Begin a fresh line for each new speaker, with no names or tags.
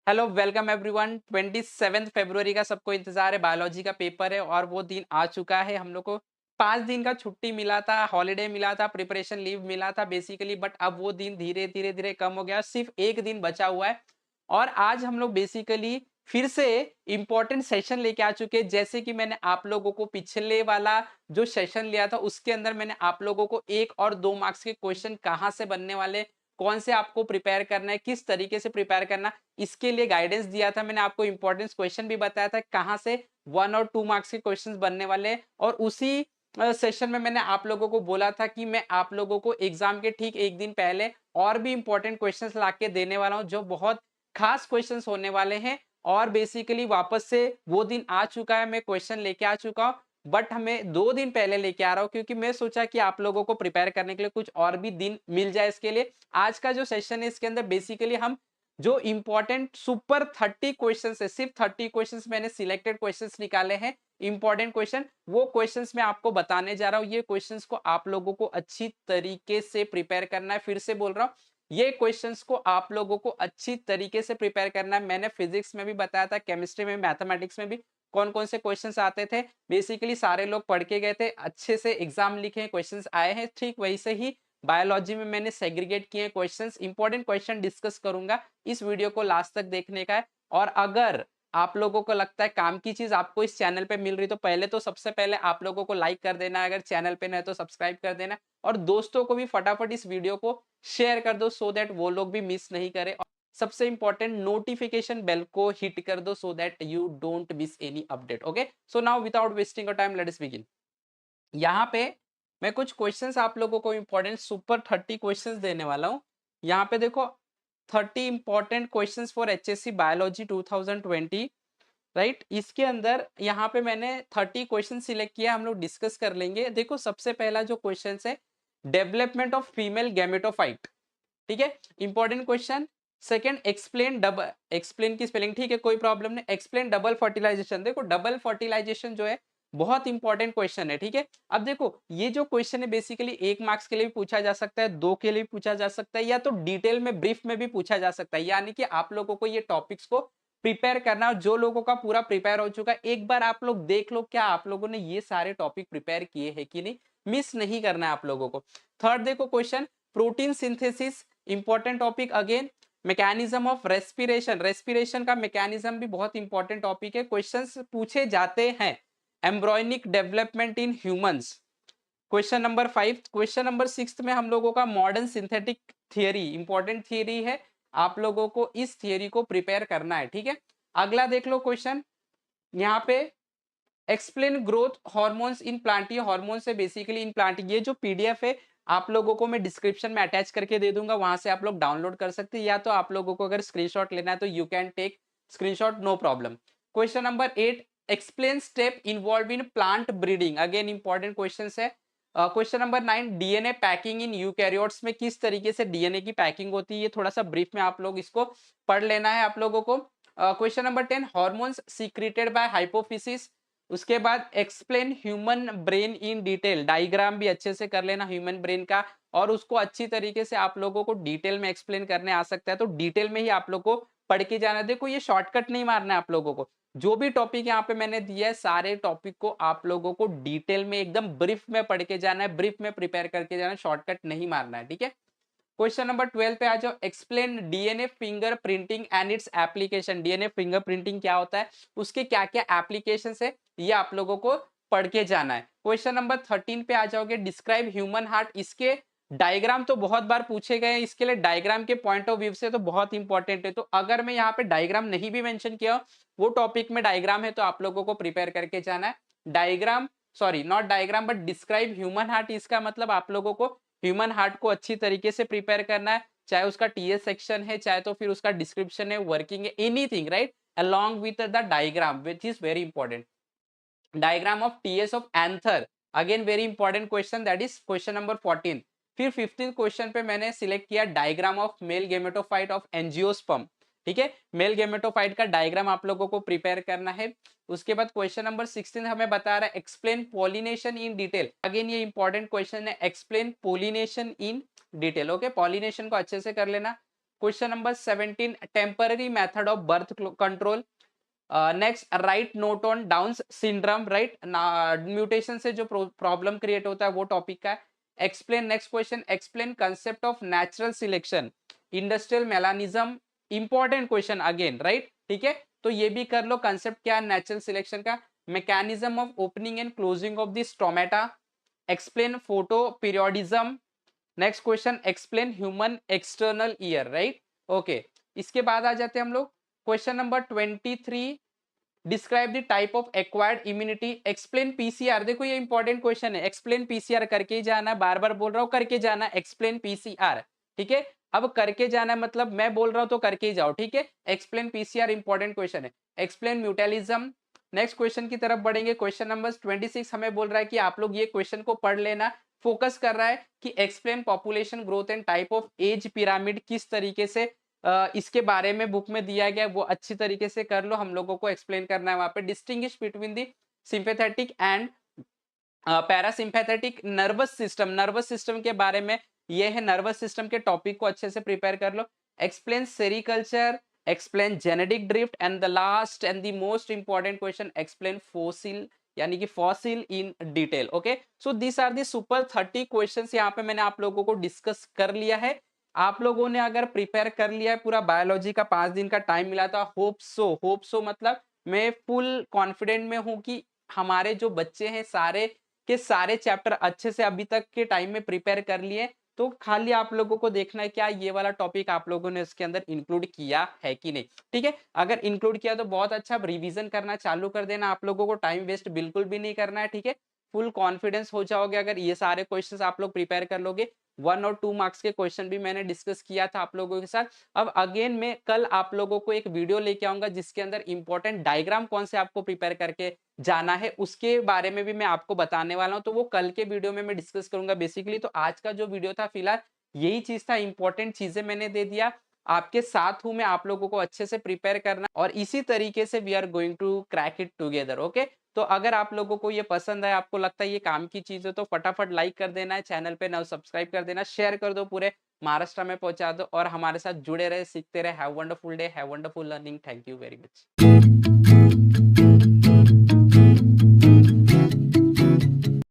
Hello welcome everyone. 27 फरवरी का सबको इंतजार है। बायोलॉजी का पेपर है और वो दिन आ चुका है। हम लोग को 5 दिन का छुट्टी मिला था, हॉलिडे मिला था, प्रिपरेशन लीव मिला था बेसिकली, बट अब वो दिन धीरे धीरे धीरे कम हो गया। सिर्फ एक दिन बचा हुआ है और आज हम लोग बेसिकली फिर से इंपॉर्टेंट सेशन लेके आ चुके हैं। जैसे कि मैंने आप लोगों को पिछले वाला जो सेशन लिया था उसके अंदर मैंने आप लोगों को 1 और 2 मार्क्स के क्वेश्चन कहाँ से बनने वाले, कौन से आपको प्रिपेयर करना है, किस तरीके से प्रिपेयर करना, इसके लिए गाइडेंस दिया था। मैंने आपको इंपॉर्टेंस क्वेश्चन भी बताया था कहाँ से 1 और 2 मार्क्स के क्वेश्चंस बनने वाले हैं। और उसी सेशन में मैंने आप लोगों को बोला था कि मैं आप लोगों को एग्जाम के ठीक एक दिन पहले और भी इंपॉर्टेंट क्वेश्चंस लाके देने वाला हूं जो बहुत खास क्वेश्चंस होने वाले हैं। और बेसिकली वापस से वो दिन आ चुका है, मैं क्वेश्चन लेके आ चुका हूं, बट हमें 2 दिन पहले लेके आ रहा हूं क्योंकि मैं सोचा कि आप लोगों को प्रिपेयर करने के लिए कुछ और भी दिन मिल जाए। इसके लिए आज का जो सेशन है इसके अंदर बेसिकली हम जो इंपॉर्टेंट सुपर 30 क्वेश्चंस है, सिर्फ 30 क्वेश्चंस मैंने सिलेक्टेड क्वेश्चंस निकाले हैं इंपॉर्टेंट क्वेश्चन, वो क्वेश्चंस मैं आपको बताने जा रहा हूं। ये क्वेश्चंस को आप लोगों को अच्छी तरीके से प्रिपेयर करना है। फिर से बोल रहा हूं, ये क्वेश्चंस को आप लोगों को अच्छी तरीके से प्रिपेयर करना है। मैंने फिजिक्स में भी बताया था, केमिस्ट्री में, मैथमेटिक्स में भी कौन कौन से क्वेश्चंस आते थे। बेसिकली सारे लोग पढ़ के गए थे, अच्छे से एग्जाम लिखे, क्वेश्चंस आए हैं। ठीक वैसे ही बायोलॉजी में मैंने सेग्रीगेट किए क्वेश्चंस, इंपॉर्टेंट क्वेश्चन डिस्कस करूंगा। इस वीडियो को लास्ट तक देखने का है। और अगर आप लोगों को लगता है काम की चीज आपको इस चैनल पे मिल रही तो पहले तो सबसे पहले आप लोगों को लाइक कर देना, अगर चैनल पे नहीं तो सब्सक्राइब कर देना और दोस्तों को भी फटाफट इस वीडियो को शेयर कर दो सो दैट वो लोग भी मिस नहीं करे। और सबसे इंपॉर्टेंट नोटिफिकेशन बेल को हिट कर दो so that you don't miss any update. Okay, so now without wasting your time let us begin. यहाँ पे मैं कुछ क्वेश्चंस आप लोगों को इंपॉर्टेंट सुपर 30 क्वेश्चंस देने वाला हूँ। यहाँ पे देखो 30 important questions for HSC biology 2020, right. इसके अंदर यहाँ पे मैंने 30 क्वेश्चन सिलेक्ट किया, हम लोग डिस्कस कर लेंगे। देखो सबसे पहला जो क्वेश्चन है, डेवलपमेंट ऑफ फीमेल गैमेटोफाइट, ठीक है, important question. Second, explain double, explain की स्पेलिंग ठीक है कोई प्रॉब्लम नहीं, एक्सप्लेन डबल फर्टिलाइजेशन। देखो डबल फर्टिलाइजेशन जो है बहुत इंपॉर्टेंट क्वेश्चन है, ठीक है। अब देखो ये जो क्वेश्चन है बेसिकली 1 मार्क्स के लिए भी पूछा जा सकता है, 2 के लिए भी पूछा जा सकता है, या तो डिटेल में ब्रीफ में भी पूछा जा सकता है। यानी कि आप लोगों को ये टॉपिक्स को प्रिपेयर करना, और जो लोगों का पूरा प्रिपेयर हो चुका है एक बार आप लोग देख लो क्या आप लोगों ने ये सारे टॉपिक प्रिपेयर किए हैं कि नहीं, मिस नहीं करना है आप लोगों को। थर्ड देखो question, protein synthesis, important topic again. Mechanism of respiration, respiration का मैकेनिज्म भी बहुत इंपॉर्टेंट टॉपिक है, क्वेश्चंस पूछे जाते हैं। Embryonic development in humans, question number 5। Question number 6 में हम लोगों का modern synthetic theory, important theory है, आप लोगों को इस थियरी को प्रिपेयर करना है, ठीक है। अगला देख लो क्वेश्चन, यहाँ पे explain growth hormones in plant, ये हार्मोन से बेसिकली इन प्लांट, ये जो पीडीएफ है आप लोगों को मैं डिस्क्रिप्शन में अटैच करके दे दूंगा, वहां से आप लोग डाउनलोड कर सकते हैं, या तो आप लोगों को अगर स्क्रीनशॉट लेना है तो you can take screenshot, no problem. Question number 8, explain step involve in plant breeding, again important question है। Question number 9, DNA packing in eukaryotes में किस तरीके से डीएनए की पैकिंग होती है, ये थोड़ा सा ब्रीफ में आप लोग इसको पढ़ लेना है आप लोगों को। Question number 10, hormones secreted by hypophysis. उसके बाद explain human brain in detail, diagram भी अच्छे से कर लेना ह्यूमन ब्रेन का, और उसको अच्छी तरीके से आप लोगों को डिटेल में एक्सप्लेन करने आ सकता है तो डिटेल में ही आप लोग को पढ़ के जाना है। देखो ये शॉर्टकट नहीं मारना है आप लोगों को, जो भी टॉपिक यहाँ पे मैंने दिया है सारे टॉपिक को आप लोगों को डिटेल में एकदम ब्रीफ में पढ़ के जाना है, ब्रीफ में प्रिपेयर करके जाना है, शॉर्टकट नहीं मारना है, ठीक है। क्वेश्चन नंबर 12 पे आ जाओ, explain DNA finger printing and its application, DNA finger printing क्या होता है, उसके क्या क्या एप्लीकेशन है, ये आप लोगों को पढ़ के जाना है। क्वेश्चन नंबर 13 पे आ जाओगे, डिस्क्राइब ह्यूमन हार्ट, इसके डायग्राम तो बहुत बार पूछे गए हैं, इसके लिए डायग्राम के पॉइंट ऑफ व्यू से तो बहुत इंपॉर्टेंट है। तो अगर मैं यहाँ पे डायग्राम नहीं भी मेंशन किया वो टॉपिक में डायग्राम है तो आप लोगों को प्रिपेयर करके जाना है। Diagram, sorry not diagram but describe human heart, इसका मतलब आप लोगों को ह्यूमन हार्ट को अच्छी तरीके से प्रिपेयर करना है, चाहे उसका टीएस सेक्शन है, चाहे तो फिर उसका डिस्क्रिप्शन है, वर्किंग है, anything, right, along with the diagram which is very important. Diagram of ts of anther, again very important question, that is question number 14। फिर 15 क्वेश्चन पे मैंने सिलेक्ट किया diagram of male gametophyte of angiosperm, ठीक है, mail gametophyte का diagram आप लोगों को प्रिपेयर करना है। उसके बाद क्वेश्चन नंबर 16 हमें बता रहा है explain pollination in detail, again ये इंपॉर्टेंट क्वेश्चन है, एक्सप्लेन पोलिनेशन इन डिटेल, ओके, पॉलिनेशन को अच्छे से कर लेना। Question number 17 temporary method of birth control. Next right note on down syndrome, right mutation से जो प्रॉब्लम क्रिएट होता है वो टॉपिक का है। Explain, next question, explain concept of natural selection, industrial melanism, important question again, right, ठीक है, तो ये भी कर लो। कंसेप्ट क्या है नेचुरल सिलेक्शन का, mechanism of opening and closing of the stomata, explain photo periodism. Next question, explain human external ear, right, okay. इसके बाद आ जाते हैं हम लोग question number 23, describe the type of acquired immunity, explain PCR. देखो ये important question है, explain PCR करके ही जाना, बार बार बोल रहा हूं करके जाना, एक्सप्लेन पीसीआर, ठीक है। अब करके जाना मतलब मैं बोल रहा हूं तो करके ही जाओ, ठीक है। एक्सप्लेन पीसीआर इंपॉर्टेंट क्वेश्चन है। Explain mutualism. नेक्स्ट क्वेश्चन की तरफ बढ़ेंगे, क्वेश्चन नंबर 26 हमें बोल रहा है कि आप लोग ये क्वेश्चन को पढ़ लेना, फोकस कर रहा है कि explain population growth and type of age pyramid, किस तरीके से इसके बारे में बुक में दिया गया वो अच्छी तरीके से कर लो, हम लोगों को एक्सप्लेन करना है वहां पे। Distinguish between the sympathetic and parasympathetic nervous system के बारे में ये है, नर्वस सिस्टम के टॉपिक को अच्छे से प्रिपेयर कर लो। Explain sericulture, explain genetic drift and the last and the most important question, explain fossil यानी कि fossil in detail. Okay, so this are the super 30 questions यहाँ पे मैंने आप लोगों को डिस्कस कर लिया है। आप लोगों ने अगर प्रिपेयर कर लिया है पूरा, बायोलॉजी का 5 दिन का टाइम मिला था, होप सो मतलब मैं फुल कॉन्फिडेंट में हूं कि हमारे जो बच्चे हैं सारे के सारे चैप्टर अच्छे से अभी तक के टाइम में प्रिपेयर कर लिए। तो खाली आप लोगों को देखना है क्या ये वाला टॉपिक आप लोगों ने इसके अंदर इंक्लूड किया है कि नहीं, ठीक है। अगर इंक्लूड किया तो बहुत अच्छा, रिवीजन करना चालू कर देना, आप लोगों को टाइम वेस्ट बिल्कुल भी नहीं करना है, ठीक है। फुल कॉन्फिडेंस हो जाओगे अगर ये सारे क्वेश्चंस आप लोग प्रिपेयर कर लोगे। 1 और 2 मार्क्स के क्वेश्चन भी मैंने डिस्कस किया था आप लोगों के साथ। अब अगेन मैं कल आप लोगों को एक वीडियो लेके आऊंगा जिसके अंदर इंपॉर्टेंट डायग्राम कौन से आपको प्रिपेयर करके जाना है उसके बारे में भी मैं आपको बताने वाला हूं, तो वो कल के वीडियो में मैं डिस्कस करूंगा बेसिकली। तो आज का जो वीडियो था फिलहाल यही चीज था, इंपॉर्टेंट चीजें मैंने दे दिया, आपके साथ हूं मैं, आप लोगों को अच्छे से प्रिपेयर करना और इसी तरीके से we are going to crack it together. Okay, तो अगर आप लोगों को ये पसंद है, आपको लगता है ये काम की चीज है, तो फटाफट लाइक कर देना है, चैनल पे नव सब्सक्राइब कर देना, शेयर कर दो, पूरे महाराष्ट्र में पहुंचा दो और हमारे साथ जुड़े रहे, सीखते रहे। Have wonderful day, have wonderful learning, thank you very much.